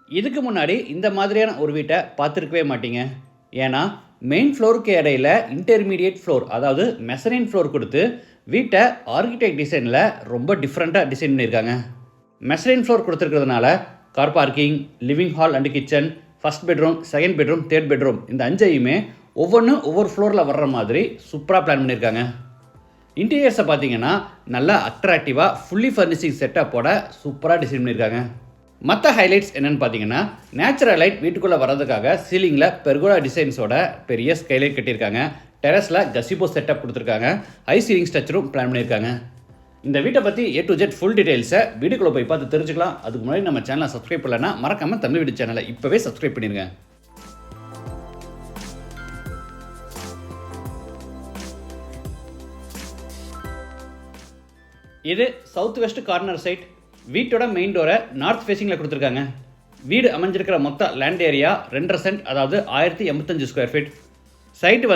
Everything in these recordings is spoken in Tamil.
இதுக்கு முன்னாடி இந்த மாதிரியான ஒரு வீட்டை பார்த்துருக்கவே மாட்டீங்க. ஏன்னா, மெயின் ஃப்ளோருக்கு இடையில இன்டர்மீடியேட் ஃப்ளோர், அதாவது மெசரின் ஃப்ளோர் கொடுத்து வீட்டை ஆர்கிடெக்ட் டிசைனில் ரொம்ப டிஃப்ரெண்ட்டாக டிசைன் பண்ணியிருக்காங்க. மெசரின் ஃப்ளோர் கொடுத்துருக்கிறதுனால car parking, living hall and kitchen, first bedroom, second bedroom, third bedroom இந்த அஞ்சையுமே ஒவ்வொன்றும் ஒவ்வொரு ஃப்ளோரில் வர்ற மாதிரி சூப்பராக பிளான் பண்ணியிருக்காங்க. இன்டீரியர்ஸை பார்த்தீங்கன்னா நல்லா அட்ராக்டிவாக ஃபுல்லி ஃபர்னிஷிங் செட்டப்போட சூப்பராக டிசைன் பண்ணியிருக்காங்க. மற்ற ஹைலைட்ஸ் என்னென்னு பார்த்தீங்கன்னா, நேச்சுரல் லைட் வீட்டுக்குள்ளே வர்றதுக்காக சீலிங்கில் பெர்கோலா டிசைன்ஸோட பெரிய ஸ்கைலைட் கட்டியிருக்காங்க. டெரஸில் கசிபோ செட்டப் கொடுத்துருக்காங்க. ஹை சீலிங் ஸ்ட்ரக்சரும் பிளான் பண்ணியிருக்காங்க. இந்த வீட்டை பற்றி A to Z ஃபுல் டீட்டெயில்ஸை வீடியோக்குள்ளே போய் பார்த்து தெரிஞ்சுக்கலாம். அதுக்கு முன்னாடி நம்ம சேனலை சப்ஸ்கிரைப் பண்ணலன்னா மறக்காமல் தமிழ் வீடு சேனலை இப்போவே சப்ஸ்கிரைப் பண்ணிடுங்க. இது சவுத் வெஸ்ட் கார்னர் சைட். வீட்டோட மெயின் டோரை நார்த் ஃபேஸிங்கில் கொடுத்துருக்காங்க. வீடு அமைஞ்சிருக்கிற மொத்த லேண்ட் ஏரியா 2.5 சென்ட், அதாவது 1085 ஸ்கொயர் ஃபீட். சைட்டு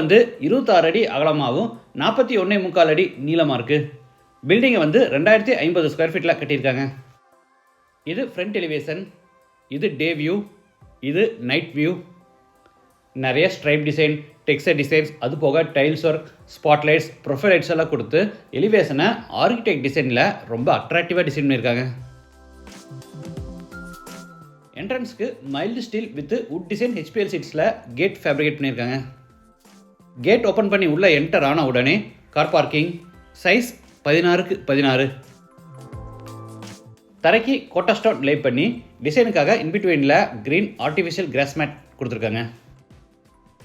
26 அடி அகலமாகவும் 41.75 அடி நீளமாக இருக்குது. பில்டிங்கை 2050 ஸ்கொயர் ஃபீட்டில் கட்டியிருக்காங்க. இது ஃப்ரண்ட் எலிவேஷன், இது டே வியூ, இது நைட் வியூ. நிறைய ஸ்ட்ரைப் டிசைன், டெக்ஸ்டர் டிசைன்ஸ், அது போக tiles work, spotlights, profile lights எல்லாம் கொடுத்து எலிவேஷனை ஆர்கிடெக்ட் டிசைனில் ரொம்ப அட்ராக்டிவாக டிசைன் பண்ணியிருக்காங்க. என்ட்ரன்ஸ்க்கு mild steel with wood design HPL சீட்ஸில் கேட் ஃபேப்ரிகேட் பண்ணியிருக்காங்க. கேட் ஓப்பன் பண்ணி உள்ளே என்டர் ஆன உடனே கார் பார்க்கிங், சைஸ் 16x16. தரைக்கு கோட்டா ஸ்டோன் லே பண்ணி டிசைனுக்காக இன்பிட்வீனில் க்ரீன் ஆர்டிஃபிஷியல் கிராஸ் மேட் கொடுத்துருக்காங்க.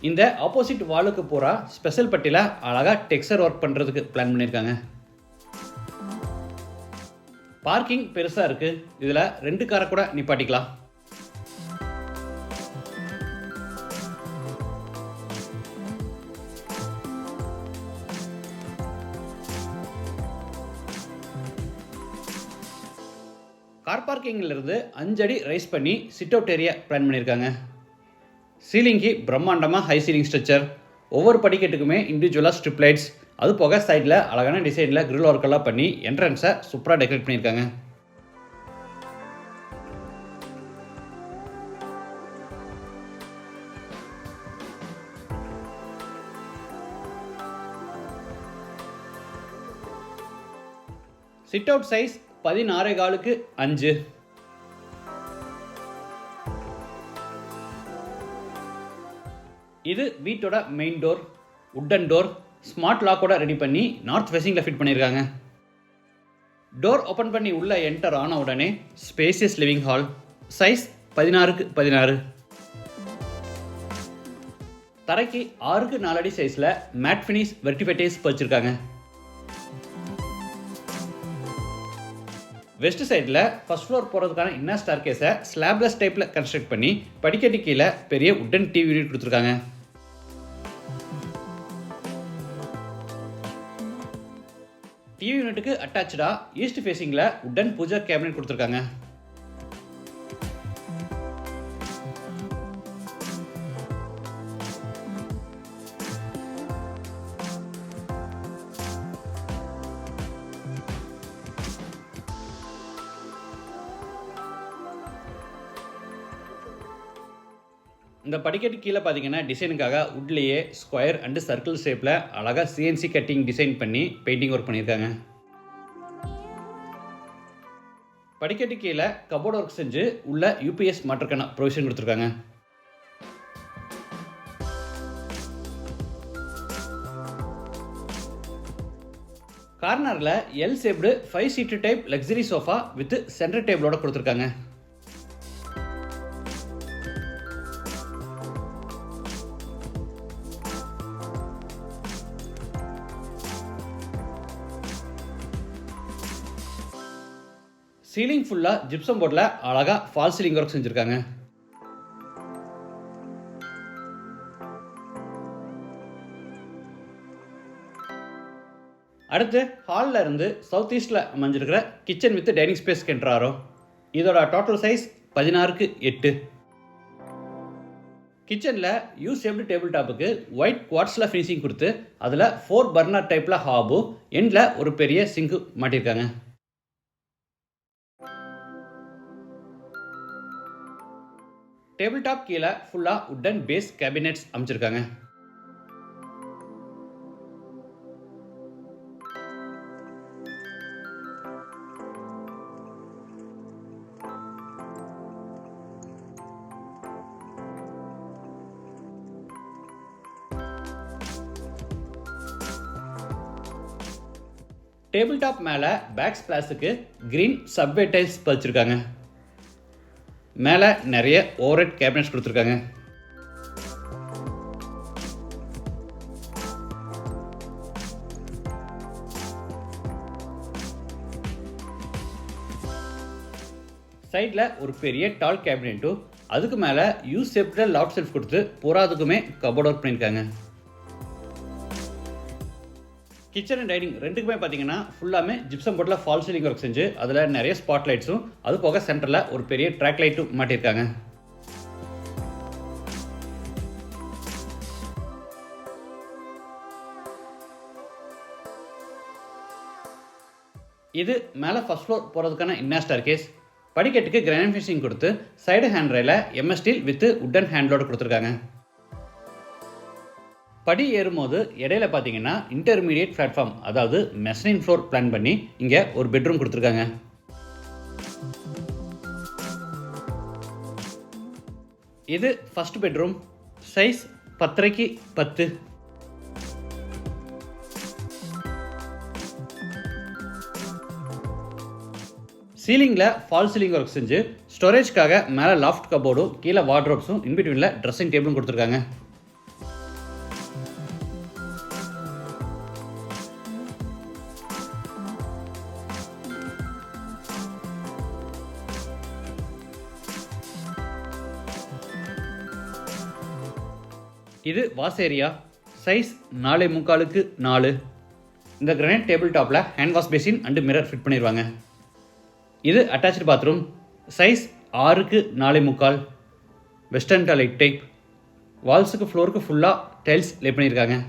இந்த ஆப்போசிட் வாலுக்கு பூரா ஸ்பெஷல் பட்டியில் அழகாக டெக்ஸ்சர் ஒர்க் பண்ணுறதுக்கு பிளான் பண்ணியிருக்காங்க. பார்க்கிங் பெருசாக இருக்குது. இதில் 2 காரை கூட நிப்பாட்டிக்கலாம். கார் பார்க்கிங்கிலிருந்து 5 அடி ரைஸ் பண்ணி சிட் அவுட் ஏரியா பிளான் பண்ணியிருக்காங்க. சீலிங்கு பிரம்மாண்டமாக ஹை சீலிங் ஸ்ட்ரக்சர், ஒவ்வொரு படிக்கட்டுக்குமே இண்டிவிஜுவலாக ஸ்ட்ரிப் லைட்ஸ், அது போக சைடில் அழகான டிசைனில் கிரில் ஒர்க்கெல்லாம் பண்ணி என்ட்ரன்ஸை சூப்பராக டெக்கரேட் பண்ணியிருக்காங்க. Sit out size 16.5x5. இது வீட்டோட main door, wooden door, smart லாக்கோட ரெடி பண்ணி நார்த் ஃபேஸிங்கில் ஃபிட் பண்ணியிருக்காங்க. டோர் ஓப்பன் பண்ணி உள்ளே என்டர் ஆன உடனே spacious living hall, size 16x16. தரைக்கு 6x4 அடி சைஸில் மேட் ஃபினிஷ் வெர்டிஃபைடேஸ் வச்சுருக்காங்க. வெஸ்ட் சைடில் ஃபர்ஸ்ட் ஃப்ளோர் போகிறதுக்கான இன்னர் ஸ்டார்கேஸை ஸ்லாப்லெஸ் டைப்பில் கன்ஸ்ட்ரக்ட் பண்ணி படிக்கட்டு கீழே பெரிய உட்டன் டிவி யூனிட் கொடுத்துருக்காங்க. டிவி யூனிட்டுக்கு அட்டாச்சாக ஈஸ்ட் ஃபேஸிங்கில் உட்டன் பூஜா கேபினட் கொடுத்துருக்காங்க. இந்த படிக்கட்டு கீழே பார்த்தீங்கன்னா டிசைனுக்காக உட்லேயே ஸ்கொயர் அண்டு சர்க்கிள் ஷேப்பில் அழகாக CNC கட்டிங் டிசைன் பண்ணி பெயிண்டிங் ஒர்க் பண்ணியிருக்காங்க. படிக்கட்டு கீழே கபோர்ட் ஒர்க் செஞ்சு உள்ள UPS மாற்றுக்கான ப்ரொவிஷன் கொடுத்துருக்காங்க. கார்னரில் L shaped 5 seat type luxury sofa with centre டேபிளோட கொடுத்துருக்காங்க. சீலிங் ஃபுல்லாக ஜிப்சம் போர்டில் அழகாக ஃபால் சீலிங் ஒர்க் செஞ்சுருக்காங்க. அடுத்து ஹாலில் இருந்து சவுத் ஈஸ்டில் அமைஞ்சிருக்கிற கிச்சன் வித் டைனிங் ஸ்பேஸ் கென்ட்ராரோ. இதோட டோட்டல் சைஸ் 16x8. கிச்சனில் யூ ஷேப்டு டேபிள் டாப்புக்கு ஒயிட் குவார்ட்ஸில் ஃபினிஷிங் கொடுத்து அதில் 4 பர்னர் டைப்பில் ஹாபு, எண்டில் ஒரு பெரிய சிங்கு மாட்டியிருக்காங்க. டேபிள் டாப் கீழே ஃபுல்லாக உட்டன் பேஸ் கேபினெட்ஸ் அமைச்சிருக்காங்க. டேபிள் டாப் மேலே பேக் ஸ்பிளாஸுக்கு கிரீன் சப்வே டைல்ஸ் பதிச்சிருக்காங்க. மேலே நிறைய ஓவர்ஹெட் கேபினெட்ஸ் கொடுத்துருக்காங்க. சைடில் ஒரு பெரிய டால் கேபினெட்டும் அதுக்கு மேலே யூ ஷேப்டில் லாஃப்ட் ஷெல்ஃப் கொடுத்து பூராதுக்குமே கபோர்ட் ஒர்க் பண்ணியிருக்காங்க. கிச்சன் அண்ட் டைனிங் ரெண்டுக்குமே பார்த்தீங்கன்னா ஃபுல்லாமே ஜிப்சம் போர்டில் ஃபால் சீலிங் ஒர்க் செஞ்சு அதில் நிறைய ஸ்பாட் லைட்ஸும் அது போக சென்டரில் ஒரு பெரிய ட்ராக் லைட்டும் மாட்டியிருக்காங்க. இது மேலே ஃபர்ஸ்ட் ஃப்ளோர் போகிறதுக்கான இன்னர் ஸ்டேர்கேஸ். படிக்கட்டுக்கு கிரானைட் ஃபினிஷிங் கொடுத்து சைடு ஹேண்ட் ரயில எம்எஸ் ஸ்டீல் வித் உட்டன் ஹேண்ட்லோடு கொடுத்துருக்காங்க. படி ஏறும்போது இடையில பார்த்தீங்கன்னா இன்டர்மீடியட் பிளாட்ஃபார்ம் அதாவது மெசனின் ஃப்ளோர் பிளான் பண்ணி இங்கே ஒரு பெட்ரூம் கொடுத்துருக்காங்க. இது ஃபர்ஸ்ட் பெட்ரூம். Size 10x10. சீலிங்கில் ஃபால் சீலிங் ஒர்க் செஞ்சு ஸ்டோரேஜ்க்காக மேலே லாஃப்ட் கபோர்டும் கீழே வார்ட்ரோப்ஸும் இன்பிட்வீனில் ட்ரெஸ்ஸிங் டேபிளும் கொடுத்துருக்காங்க. இது வாஷ் ஏரியா. Size 4.75x4. இந்த கிரானைட் டேபிள் டாப்பில் hand wash basin and mirror fit பண்ணிடுவாங்க. இது attach bathroom. Size 6x4.25. Western toilet type. வால்ஸுக்கு ஃப்ளோருக்கு ஃபுல்லாக டைல்ஸ் லே பண்ணியிருக்காங்க.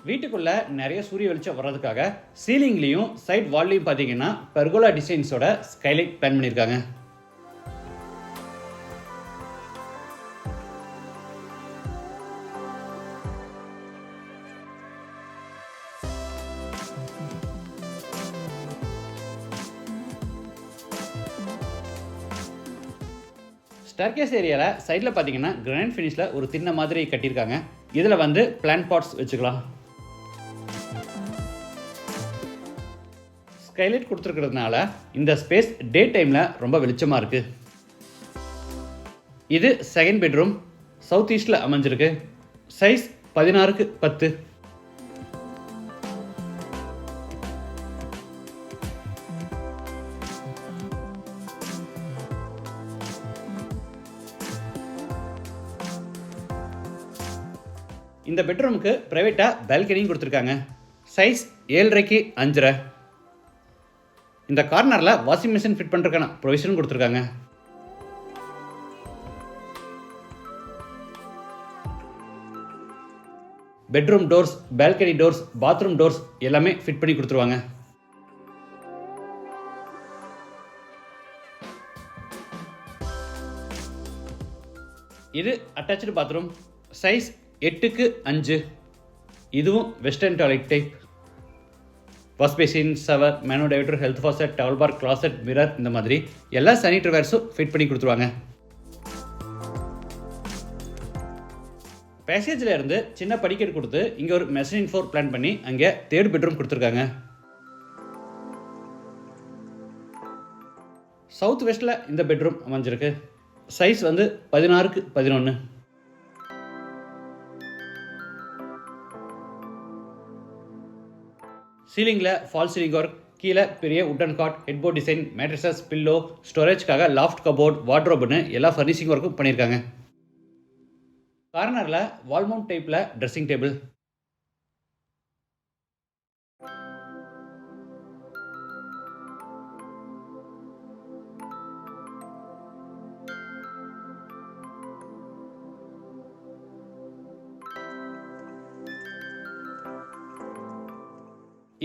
வீட்டுக்குள்ளே நிறைய சூரிய வெளிச்சம் வர்றதுக்காக சீலிங்லேயும் சைட் வால்லையும் பார்த்தீங்கன்னா பெர்கோலா டிசைன்ஸோட ஸ்கைலைட் பிளான் பண்ணியிருக்காங்க. ஸ்டேர்கேஸ் ஏரியாவில் சைடில் பார்த்தீங்கன்னா கிரானைட் ஃபினிஷில் ஒரு தின்ன மாதிரி கட்டியிருக்காங்க. இதில் வந்து பிளான்ட் பாட்ஸ் வச்சுக்கலாம். ஸ்கைலைட் கொடுத்துருக்கிறதுனால இந்த ஸ்பேஸ் டே டைமில் ரொம்ப வெளிச்சமாக இருக்குது. இது செகண்ட் பெட்ரூம். சவுத் ஈஸ்டில் அமைஞ்சிருக்கு. Size 16x10. இந்த பெட்ரூமுக்கு ப்ரைவேட்டாக பால்கனியும் கொடுத்துருக்காங்க. Size 7.5x5. இந்த கார்னரில் வாஷிங் மிஷின் ஃபிட் பண்ணுறதுக்கான ப்ரொவிஷனும் கொடுத்துருக்காங்க. Bedroom doors, balcony doors, bathroom doors எல்லாமே ஃபிட் பண்ணி கொடுத்துருவாங்க. இது அட்டாச்சு பாத்ரூம். Size 8x5. இதுவும் western toilet type. Wash basin, shower, mono diverter, health faucet, towel bar, closet, mirror இந்த மாதிரி எல்லா சானிட்டரி வேர்ஸும் ஃபிட் பண்ணி கொடுத்துருவாங்க. பேசேஜில் இருந்து சின்ன படிக்கட்டு கொடுத்து இங்கே ஒரு மெசனின் ஃப்ளோர் பிளான் பண்ணி அங்கே தேர்ட் பெட்ரூம் கொடுத்துருக்காங்க. சவுத் வெஸ்ட்டில் இந்த பெட்ரூம் அமைஞ்சிருக்கு. சைஸ் வந்து 16x11. சீலிங்கில் ஃபால் சீலிங் ஒர்க், கீழே பெரிய wooden cot, headboard design, mattresses, pillow, ஸ்டோரேஜ்க்காக லாஃப்ட் கபோர்ட், வார்ட்ரோப்னு எல்லா ஃபர்னிஷிங் ஒர்க்கும் பண்ணியிருக்காங்க. கார்னரில் வால் மவுண்ட் டைப்பில் ட்ரெஸ்ஸிங் டேபிள்.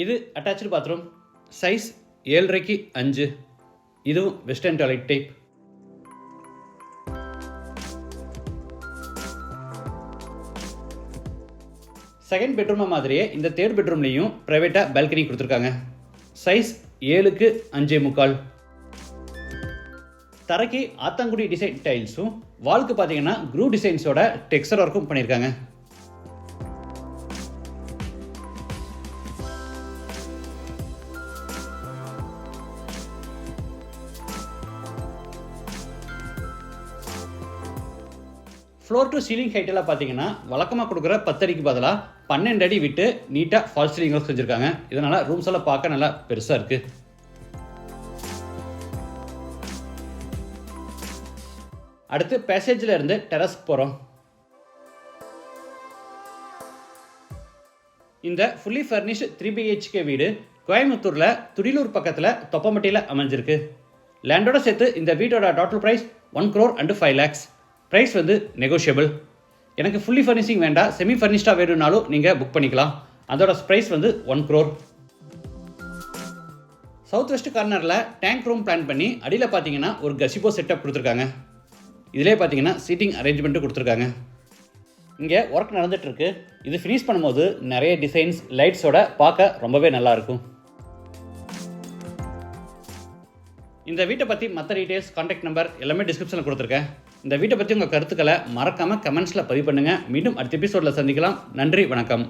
இது அட்டாச்சு பாத்ரூம், சைஸ் 7.5 5. இதுவும் western toilet type. Second bedroom மாதிரியே இந்த தேர்ட் பெட்ரூம்லேயும் ப்ரைவேட்டாக பால்கனி கொடுத்துருக்காங்க. சைஸ் 7க்கு 5.25. தரைக்கு ஆத்தாங்குடி டிசைன் டைல்ஸும் வாலுக்கு பார்த்தீங்கன்னா க்ரூ டிசைன்ஸோட டெக்ஸ்சர் ஒர்க்கும் பண்ணியிருக்காங்க. ஃப்ளோர் டு சீலிங் ஹைட்டெல்லாம் பார்த்தீங்கன்னா வழக்கமாக கொடுக்குற 10 அடிக்கு பதிலாக 12 அடி விட்டு நீட்டாக ஃபால் சீலிங் ஒர்க் செஞ்சுருக்காங்க. இதனால் ரூம்ஸ் எல்லாம் பார்க்க நல்லா பெருசாக இருக்குது. அடுத்து பேசேஜில் இருந்து டெரஸ்க்கு போகிறோம். இந்த ஃபுல்லி ஃபர்னிஷ்டு 3 BHK வீடு கோயம்புத்தூரில் துடிலூர் பக்கத்தில் தொப்பமட்டியில் அமைஞ்சிருக்கு. லேண்டோட சேர்த்து இந்த வீட்டோட total price 1 crore and 5 lakhs. Price வந்து நெகோஷியபிள். எனக்கு ஃபுல்லி ஃபர்னிஷிங் வேண்டாம், செமி ஃபர்னிஷ்டாக வேணும்னாலும் நீங்கள் புக் பண்ணிக்கலாம். அதோட ப்ரைஸ் வந்து 1 crore. சவுத் வெஸ்ட் கார்னரில் டேங்க் ரூம் பிளான் பண்ணி அடியில் பார்த்தீங்கன்னா ஒரு கசிபோ செட்டப் கொடுத்துருக்காங்க. இதிலே பார்த்தீங்கன்னா சீட்டிங் அரேஞ்ச்மெண்ட்டும் கொடுத்துருக்காங்க. இங்கே ஒர்க் நடந்துகிட்ருக்கு. இது ஃபினிஷ் பண்ணும்போது நிறைய டிசைன்ஸ் லைட்ஸோட பார்க்க ரொம்பவே நல்லாயிருக்கும். இந்த வீட்டை பற்றி மற்ற டீட்டெயில்ஸ், கான்டாக்ட் நம்பர் எல்லாமே டிஸ்கிரிப்ஷனில் கொடுத்துருக்கேன். இந்த வீட்டை பற்றி உங்கள் கருத்துக்களை மறக்காமல் கமெண்ட்ஸில் பதிவு பண்ணுங்கள். மீண்டும் அடுத்த எபிசோடில் சந்திக்கலாம். நன்றி, வணக்கம்.